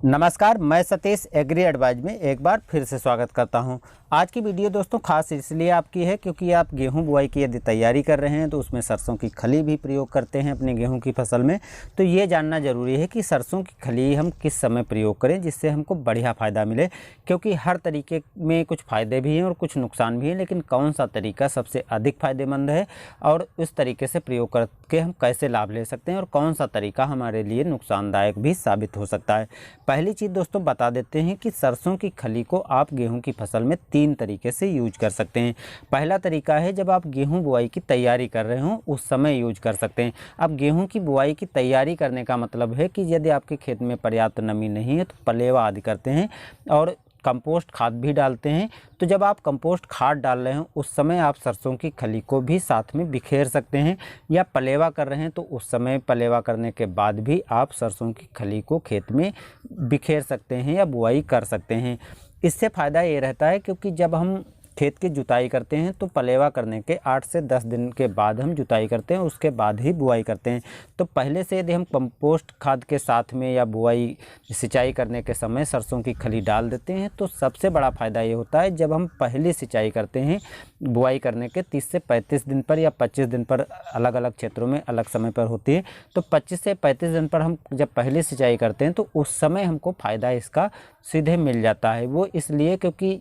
नमस्कार, मैं Satish agree advise में एक बार फिर से स्वागत करता हूं। आज की वीडियो दोस्तों खास इसलिए आपकी है क्योंकि आप गेहूं बुआई की यदि तैयारी कर रहे हैं तो उसमें सरसों की खली भी प्रयोग करते हैं अपने गेहूं की फसल में। तो ये जानना ज़रूरी है कि सरसों की खली हम किस समय प्रयोग करें जिससे हमको बढ़िया फ़ायदा मिले, क्योंकि हर तरीके में कुछ फ़ायदे भी हैं और कुछ नुकसान भी हैं। लेकिन कौन सा तरीका सबसे अधिक फ़ायदेमंद है और उस तरीके से प्रयोग करके हम कैसे लाभ ले सकते हैं और कौन सा तरीका हमारे लिए नुकसानदायक भी साबित हो सकता है। पहली चीज़ दोस्तों बता देते हैं कि सरसों की खली को आप गेहूं की फसल में 3 तरीके से यूज कर सकते हैं। पहला तरीका है जब आप गेहूं बुआई की तैयारी कर रहे हो उस समय यूज कर सकते हैं। अब गेहूं की बुआई की तैयारी करने का मतलब है कि यदि आपके खेत में पर्याप्त नमी नहीं है तो पलेवा आदि करते हैं और कंपोस्ट खाद भी डालते हैं। तो जब आप कंपोस्ट खाद डाल रहे हो उस समय आप सरसों की खली को भी साथ में बिखेर सकते हैं, या पलेवा कर रहे हैं तो उस समय पलेवा करने के बाद भी आप सरसों की खली को खेत में बिखेर सकते हैं या बुआई कर सकते हैं। इससे फ़ायदा ये रहता है क्योंकि जब हम खेत की जुताई करते हैं तो पलेवा करने के 8 से 10 दिन के बाद हम जुताई करते हैं, उसके बाद ही बुआई करते हैं। तो पहले से यदि हम कंपोस्ट खाद के साथ में या बुआई सिंचाई करने के समय सरसों की खली डाल देते हैं तो सबसे बड़ा फ़ायदा ये होता है जब हम पहली सिंचाई करते हैं बुआई करने के 30 से 35 दिन पर या 25 दिन पर, अलग अलग क्षेत्रों में अलग समय पर होती है। तो 25 से 35 दिन पर हम जब पहली सिंचाई करते हैं तो उस समय हमको फ़ायदा इसका सीधे मिल जाता है। वो इसलिए क्योंकि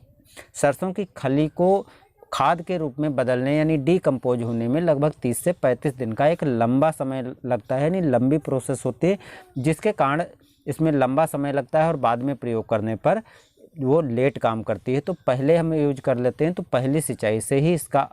सरसों की खली को खाद के रूप में बदलने यानी डीकम्पोज होने में लगभग 30 से 35 दिन का एक लंबा समय लगता है, यानी लंबी प्रोसेस होती है, जिसके कारण इसमें लंबा समय लगता है और बाद में प्रयोग करने पर वो लेट काम करती है। तो पहले हम यूज कर लेते हैं तो पहली सिंचाई से ही इसका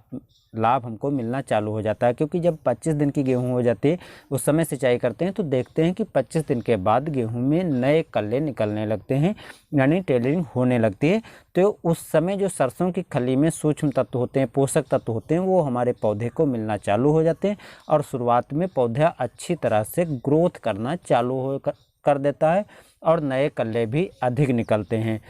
लाभ हमको मिलना चालू हो जाता है, क्योंकि जब 25 दिन की गेहूं हो जाती है उस समय सिंचाई करते हैं तो देखते हैं कि 25 दिन के बाद गेहूं में नए कल्ले निकलने लगते हैं, यानी टेलरिंग होने लगती है। तो उस समय जो सरसों की खली में सूक्ष्म तत्व होते हैं, पोषक तत्व होते हैं, वो हमारे पौधे को मिलना चालू हो जाते हैं और शुरुआत में पौधा अच्छी तरह से ग्रोथ करना चालू कर देता है और नए कल्ले भी अधिक निकलते हैं।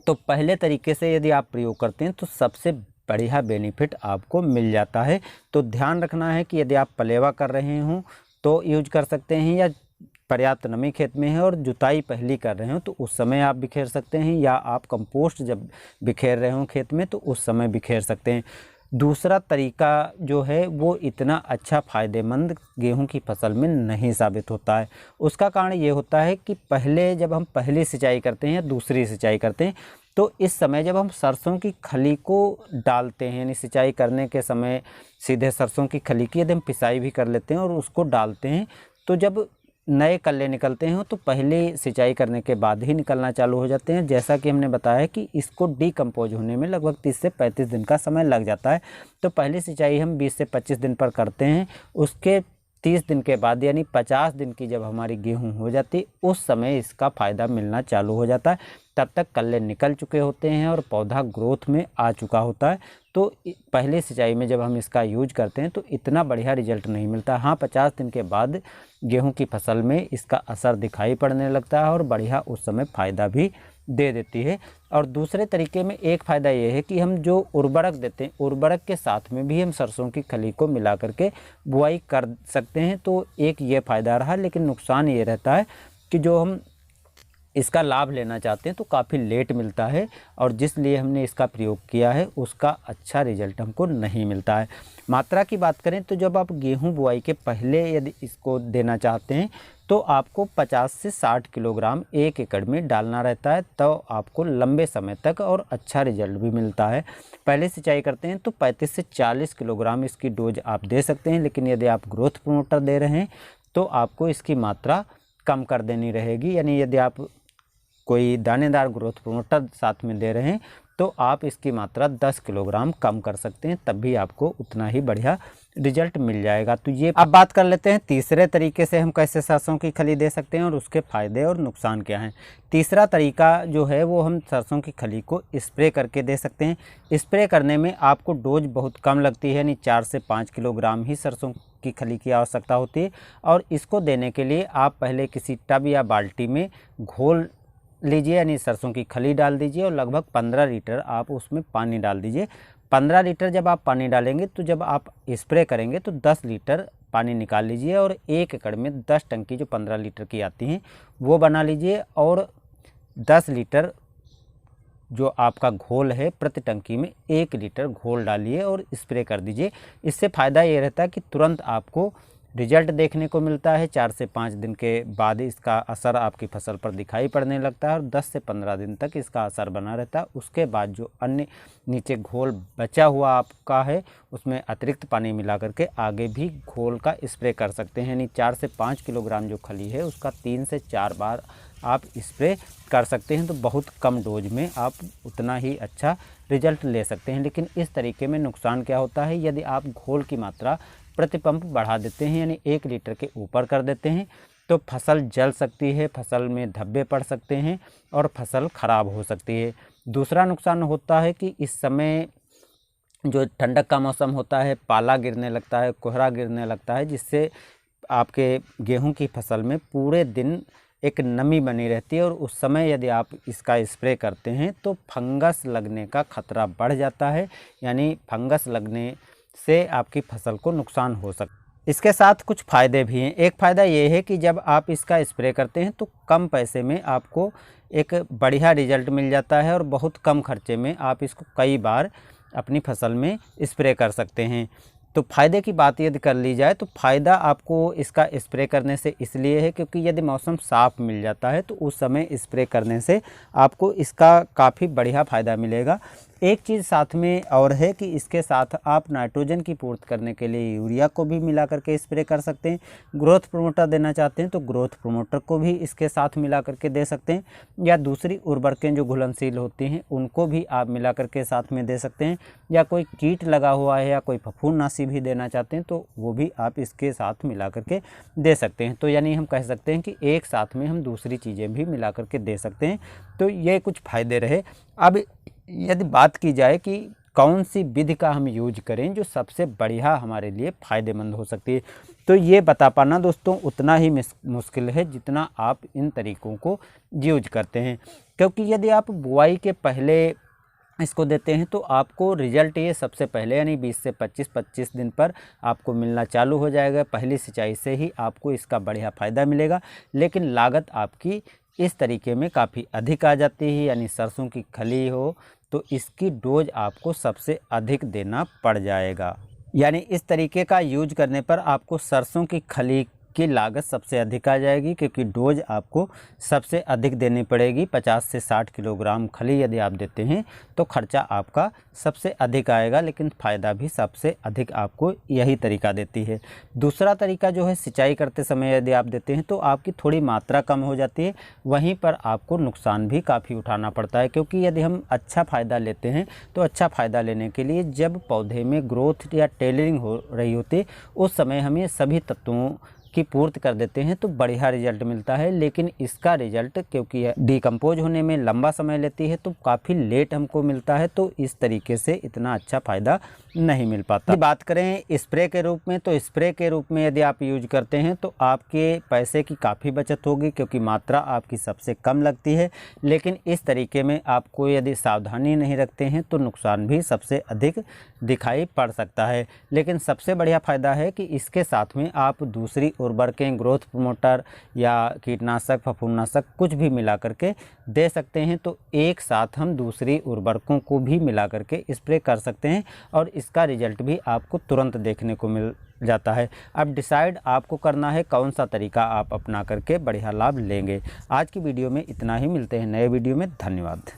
तो पहले तरीके से यदि आप प्रयोग करते हैं तो सबसे बढ़िया बेनिफिट आपको मिल जाता है। तो ध्यान रखना है कि यदि आप पलेवा कर रहे हों तो यूज कर सकते हैं, या पर्याप्त नमी खेत में है और जुताई पहली कर रहे हो तो उस समय आप बिखेर सकते हैं, या आप कंपोस्ट जब बिखेर रहे हो खेत में तो उस समय बिखेर सकते हैं। दूसरा तरीका जो है वो इतना अच्छा फ़ायदेमंद गेहूं की फसल में नहीं साबित होता है। उसका कारण ये होता है कि पहले जब हम पहली सिंचाई करते हैं या दूसरी सिंचाई करते हैं तो इस समय जब हम सरसों की खली को डालते हैं, यानी सिंचाई करने के समय सीधे सरसों की खली की यदि हम पिसाई भी कर लेते हैं और उसको डालते हैं तो जब नए कल्ले निकलते हैं तो पहले सिंचाई करने के बाद ही निकलना चालू हो जाते हैं। जैसा कि हमने बताया कि इसको डीकम्पोज होने में लगभग 30 से 35 दिन का समय लग जाता है। तो पहली सिंचाई हम 20 से 25 दिन पर करते हैं, उसके 30 दिन के बाद यानी 50 दिन की जब हमारी गेहूं हो जाती उस समय इसका फ़ायदा मिलना चालू हो जाता है। तब तक कल्ले निकल चुके होते हैं और पौधा ग्रोथ में आ चुका होता है। तो पहले सिंचाई में जब हम इसका यूज करते हैं तो इतना बढ़िया रिजल्ट नहीं मिलता। हाँ, 50 दिन के बाद गेहूं की फसल में इसका असर दिखाई पड़ने लगता है और बढ़िया उस समय फ़ायदा भी दे देती है। और दूसरे तरीके में एक फ़ायदा ये है कि हम जो उर्वरक देते हैं उर्वरक के साथ में भी हम सरसों की खली को मिला करके बुआई कर सकते हैं। तो एक ये फ़ायदा रहा, लेकिन नुकसान ये रहता है कि जो हम इसका लाभ लेना चाहते हैं तो काफ़ी लेट मिलता है और जिस लिए हमने इसका प्रयोग किया है उसका अच्छा रिजल्ट हमको नहीं मिलता है। मात्रा की बात करें तो जब आप गेहूं बुआई के पहले यदि इसको देना चाहते हैं तो आपको 50 से 60 किलोग्राम 1 एकड़ में डालना रहता है, तो आपको लंबे समय तक और अच्छा रिजल्ट भी मिलता है। पहले सिंचाई करते हैं तो 35 से 40 किलोग्राम इसकी डोज आप दे सकते हैं, लेकिन यदि आप ग्रोथ प्रमोटर दे रहे हैं तो आपको इसकी मात्रा कम कर देनी रहेगी। यानी यदि आप कोई दानेदार ग्रोथ प्रमोटर साथ में दे रहे हैं तो आप इसकी मात्रा 10 किलोग्राम कम कर सकते हैं, तब भी आपको उतना ही बढ़िया रिजल्ट मिल जाएगा। तो ये अब बात कर लेते हैं तीसरे तरीके से हम कैसे सरसों की खली दे सकते हैं और उसके फ़ायदे और नुकसान क्या हैं। तीसरा तरीका जो है वो हम सरसों की खली को स्प्रे करके दे सकते हैं। स्प्रे करने में आपको डोज बहुत कम लगती है, यानी 4 से 5 किलोग्राम ही सरसों की खली की आवश्यकता होती है। और इसको देने के लिए आप पहले किसी टब या बाल्टी में घोल लीजिए, यानी सरसों की खली डाल दीजिए और लगभग 15 लीटर आप उसमें पानी डाल दीजिए। 15 लीटर जब आप पानी डालेंगे तो जब आप स्प्रे करेंगे तो 10 लीटर पानी निकाल लीजिए और 1 एकड़ में 10 टंकी जो 15 लीटर की आती हैं वो बना लीजिए और 10 लीटर जो आपका घोल है प्रति टंकी में 1 लीटर घोल डालिए और स्प्रे कर दीजिए। इससे फ़ायदा ये रहता है कि तुरंत आपको रिजल्ट देखने को मिलता है। 4 से 5 दिन के बाद इसका असर आपकी फसल पर दिखाई पड़ने लगता है और 10 से 15 दिन तक इसका असर बना रहता है। उसके बाद जो अन्य नीचे घोल बचा हुआ आपका है उसमें अतिरिक्त पानी मिला करके आगे भी घोल का स्प्रे कर सकते हैं। यानी 4 से 5 किलोग्राम जो खली है उसका 3 से 4 बार आप स्प्रे कर सकते हैं। तो बहुत कम डोज में आप उतना ही अच्छा रिजल्ट ले सकते हैं। लेकिन इस तरीके में नुकसान क्या होता है, यदि आप घोल की मात्रा प्रति पंप बढ़ा देते हैं यानी 1 लीटर के ऊपर कर देते हैं तो फसल जल सकती है, फसल में धब्बे पड़ सकते हैं और फसल खराब हो सकती है। दूसरा नुकसान होता है कि इस समय जो ठंडक का मौसम होता है, पाला गिरने लगता है, कोहरा गिरने लगता है, जिससे आपके गेहूं की फसल में पूरे दिन एक नमी बनी रहती है और उस समय यदि आप इसका स्प्रे करते हैं तो फंगस लगने का खतरा बढ़ जाता है। यानी फंगस लगने से आपकी फसल को नुकसान हो सकता है। इसके साथ कुछ फ़ायदे भी हैं। एक फ़ायदा ये है कि जब आप इसका स्प्रे करते हैं तो कम पैसे में आपको एक बढ़िया रिजल्ट मिल जाता है और बहुत कम खर्चे में आप इसको कई बार अपनी फसल में स्प्रे कर सकते हैं। तो फ़ायदे की बात यदि कर ली जाए तो फ़ायदा आपको इसका स्प्रे करने से इसलिए है क्योंकि यदि मौसम साफ़ मिल जाता है तो उस समय स्प्रे करने से आपको इसका काफ़ी बढ़िया फ़ायदा मिलेगा। एक चीज़ साथ में और है कि इसके साथ आप नाइट्रोजन की पूर्ति करने के लिए यूरिया को भी मिला करके स्प्रे कर सकते हैं। ग्रोथ प्रोमोटर देना चाहते हैं तो ग्रोथ प्रोमोटर को भी इसके साथ मिला करके दे सकते हैं, या दूसरी उर्वरकें जो घुलनशील होती हैं उनको भी आप मिला करके साथ में दे सकते हैं, या कोई कीट लगा हुआ है या कोई फफूंदनाशी भी देना चाहते हैं तो वो भी आप इसके साथ मिला करके दे सकते हैं। तो यानी हम कह सकते हैं कि एक साथ में हम दूसरी चीज़ें भी मिला करके दे सकते हैं। तो ये कुछ फ़ायदे रहे। अब यदि बात की जाए कि कौन सी विधि का हम यूज करें जो सबसे बढ़िया हमारे लिए फ़ायदेमंद हो सकती है, तो ये बता पाना दोस्तों उतना ही मुश्किल है जितना आप इन तरीक़ों को यूज करते हैं। क्योंकि यदि आप बुआई के पहले इसको देते हैं तो आपको रिजल्ट ये सबसे पहले यानी 20 से 25 दिन पर आपको मिलना चालू हो जाएगा। पहली सिंचाई से ही आपको इसका बढ़िया फ़ायदा मिलेगा, लेकिन लागत आपकी इस तरीके में काफ़ी अधिक आ जाती है। यानी सरसों की खली हो तो इसकी डोज आपको सबसे अधिक देना पड़ जाएगा। यानी इस तरीके का यूज करने पर आपको सरसों की खली की लागत सबसे अधिक आ जाएगी, क्योंकि डोज आपको सबसे अधिक देनी पड़ेगी। 50 से 60 किलोग्राम खली यदि आप देते हैं तो खर्चा आपका सबसे अधिक आएगा, लेकिन फ़ायदा भी सबसे अधिक आपको यही तरीका देती है। दूसरा तरीका जो है सिंचाई करते समय यदि आप देते हैं तो आपकी थोड़ी मात्रा कम हो जाती है, वहीं पर आपको नुकसान भी काफ़ी उठाना पड़ता है। क्योंकि यदि हम अच्छा फ़ायदा लेते हैं तो अच्छा फ़ायदा लेने के लिए जब पौधे में ग्रोथ या टेलरिंग हो रही होती है उस समय हमें सभी तत्वों की पूर्ति कर देते हैं तो बढ़िया रिजल्ट मिलता है। लेकिन इसका रिजल्ट क्योंकि डिकम्पोज होने में लंबा समय लेती है तो काफ़ी लेट हमको मिलता है, तो इस तरीके से इतना अच्छा फ़ायदा नहीं मिल पाता। बात करें स्प्रे के रूप में, तो स्प्रे के रूप में यदि आप यूज करते हैं तो आपके पैसे की काफ़ी बचत होगी, क्योंकि मात्रा आपकी सबसे कम लगती है। लेकिन इस तरीके में आपको यदि सावधानी नहीं रखते हैं तो नुकसान भी सबसे अधिक दिखाई पड़ सकता है। लेकिन सबसे बढ़िया फ़ायदा है कि इसके साथ में आप दूसरी उर्वरकें, ग्रोथ प्रमोटर या कीटनाशक, फफूंदनाशक कुछ भी मिला करके दे सकते हैं। तो एक साथ हम दूसरी उर्वरकों को भी मिला करके स्प्रे कर सकते हैं और इसका रिजल्ट भी आपको तुरंत देखने को मिल जाता है। अब डिसाइड आपको करना है कौन सा तरीका आप अपना करके बढ़िया लाभ लेंगे। आज की वीडियो में इतना ही, मिलते हैं नए वीडियो में। धन्यवाद।